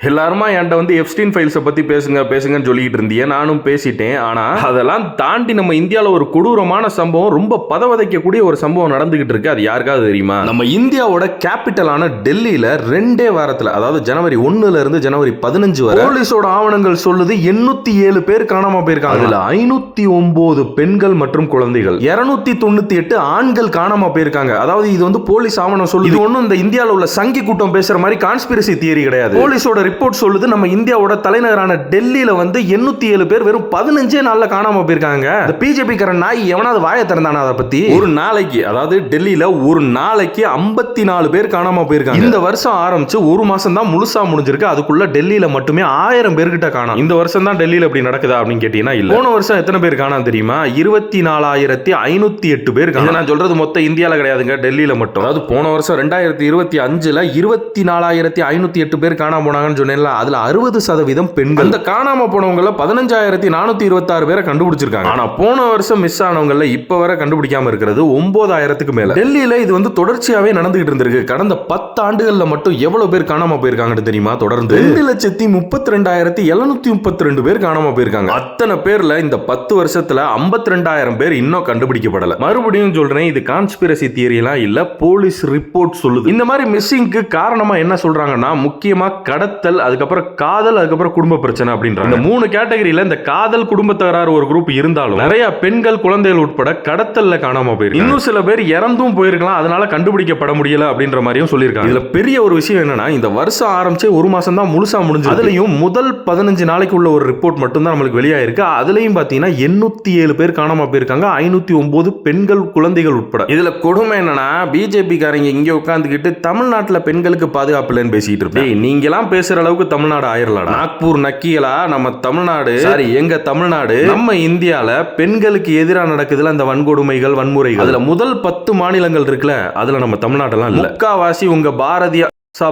எல்லாருமா என்கிட்ட வந்து எப்ஸ்டீன் ஃபைல்ஸை பற்றி பேசுங்கன்னு சொல்லிட்டு இருந்தீங்க. நானும் பேசிட்டேன். ஆனால் அதெல்லாம் தாண்டி நம்ம இந்தியாவில் ஒரு கொடூரமான சம்பவம், ரொம்ப பதவதைக்கக்கூடிய ஒரு சம்பவம் நடந்துகிட்டு இருக்கு. அது யாருக்காவது தெரியுமா? நம்ம இந்தியாவோட கேபிட்டலான டெல்லியில் 2 வாரத்தில், அதாவது ஜனவரி 1 இருந்து ஜனவரி 15 வரை போலீஸோட ஆவணங்கள் சொல்லுது 807 பேர் காணாம போயிருக்காங்க. அதுல 509 பெண்கள் மற்றும் குழந்தைகள், 298 ஆண்கள் காணாம போயிருக்காங்க. அதாவது இது வந்து போலீஸ் ஆவணம் சொல்லுது. இது ஒன்றும் இந்த இந்தியாவில் உள்ள சங்கி கூட்டம் பேசுற மாதிரி கான்ஸ்பிரசி தியரி கிடையாது. போலீஸோட ரிப்போர்ட் சொல்லுது நம்ம இந்தியாவோட தலைநகரான டெல்லியில வந்து 807 பேர் வெறும் 15 நாள்ல காணாம போயிருக்காங்க. இந்த பிஜேபி காரன் நாய் எவனாவது வாயை திறந்தானா அதை பத்தி? ஒரு நாளைக்கு, அதாவது டெல்லியில ஒரு நாளைக்கு 54 பேர் காணாம போயிருக்காங்க. இந்த வருஷம் ஆரம்பிச்சு ஒரு மாசம் தான் முழுசா முடிஞ்சிருக்கு. அதுக்குள்ள டெல்லியில மட்டுமே 1000 பேர்கிட்ட காணாம. இந்த வருஷம் தான் டெல்லியில அப்படி நடக்குதா அப்படின்னு கேட்டீங்கன்னா இல்ல. போன வருஷம் எத்தனை பேர் காணாம தெரியுமா? 24,508 பேர். நான் சொல்றது மொத்த இந்தியால கிடையாதுங்க, டெல்லியில மட்டும். அதாவது போன வருஷம் 2025ல 24,508 பேர் காணாம போனாங்கன்னு சொன்னேன்ல, அதுல 60% பெண்கள். அந்த காணாம போனவங்கள 15,426 பேரை கண்டுபிடிச்சிருக்காங்க. ஆனா போன வருஷம் மிஸ் ஆனவங்கள இப்ப வரை கண்டுபிடிக்காம இருக்கிறது 9,000க்கு மேல. டெல்லியில இது வந்து தொடர்ச்சியாவே நடந்துகிட்டு இருந்திருக்கு. கடந்த 10 ஆண்டுகள்ல மட்டும் எவ்வளவு பேர் காணாம போயிருக்காங்கன்னு தெரியுமா? தொடர்ந்து 2,32,732 பேர் காணாம போயிருக்காங்க. அத்தனை பேர்ல இந்த 10 வருஷத்துல 52,000 பேர் இன்னும் கண்டுபிடிக்கப்படல. மறுபடியும் சொல்றேன், இது கான்ஸ்பிரசி தியரி எல்லாம் இல்ல, போலீஸ் ரிப்போர்ட் சொல்லுது. இந்த மாதிரி மிஸ்ஸிங்க்கு காரணமா என்ன சொல்றாங்கன்னா, முக்கியமா கடத்தல், அதுக்கப்புறம் காதல், அதுக்கப்புறம் குடும்ப பிரச்சனை அப்படின்றாங்க. இந்த 3 கேட்டகரியில இந்த காதல், குடும்ப தகராறு ஒரு குரூப் இருந்தாலும் நிறைய பெண்கள், குழந்தைகள் உட்பட கடத்தல்ல காணாம போயிருக்கு. இன்னும் சில பேர் இறந்தும் போயிருக்கலாம், அதனால கண்டுபிடிக்கப்பட முடியல அப்படின்ற மாதிரியும் சொல்லியிருக்காங்க. இதுல பெரிய ஒரு விஷயம் என்னன்னா, இந்த வருஷம் ஆரம்பிச்சு ஒரு மாசம் தான் முழுசா முடிஞ்சு. அதுலயும் முதல் 15 நாளைக்கு உள்ள ஒரு ரிப்போர்ட் மட்டும் தான் நம்மளுக்கு வெளியாயிருக்கு. அதுலயும் பாத்தீங்கன்னா 807 பேர் காணாம போயிருக்காங்க, 509 பெண்கள், குழந்தைகள் உட்பட. இதுல கொடுமை என்னன்னா, பிஜேபி காரங்க இங்க உட்கார்ந்துகிட்டு தமிழ்நாட்டுல பெண்களுக்கு பாதுகாப்பு இல்லைன்னு பேசிட்டு இருப்பேன். நீங்க எல்லாம் பேசுற அளவுக்கு தமிழ்நாடு ஆயிரலாம். நாக்பூர் நக்கியலா நம்ம தமிழ்நாடு, சாரி எங்க தமிழ்நாடு, நம்ம இந்தியால பெண்களுக்கு எதிராக நடக்குதுல அந்த வன்கொடுமைகள், வன்முறைகள், அதுல முதல் 10 மாநிலங்கள் இருக்குல்ல, அதுல நம்ம தமிழ்நாட்டெல்லாம் இல்ல. முக்காவாசி உங்க பாரதிய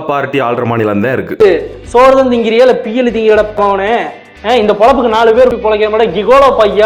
பார்ட்டி ஆள்ற மாநிலம் தான் இருக்கு. சோறு திங்கிறியா இல்ல பியல் திங்கிற போனே இந்த பொழப்புக்கு 4 பேர் பொழைக்கிற மாட்டேன் கிகோலோ பையா.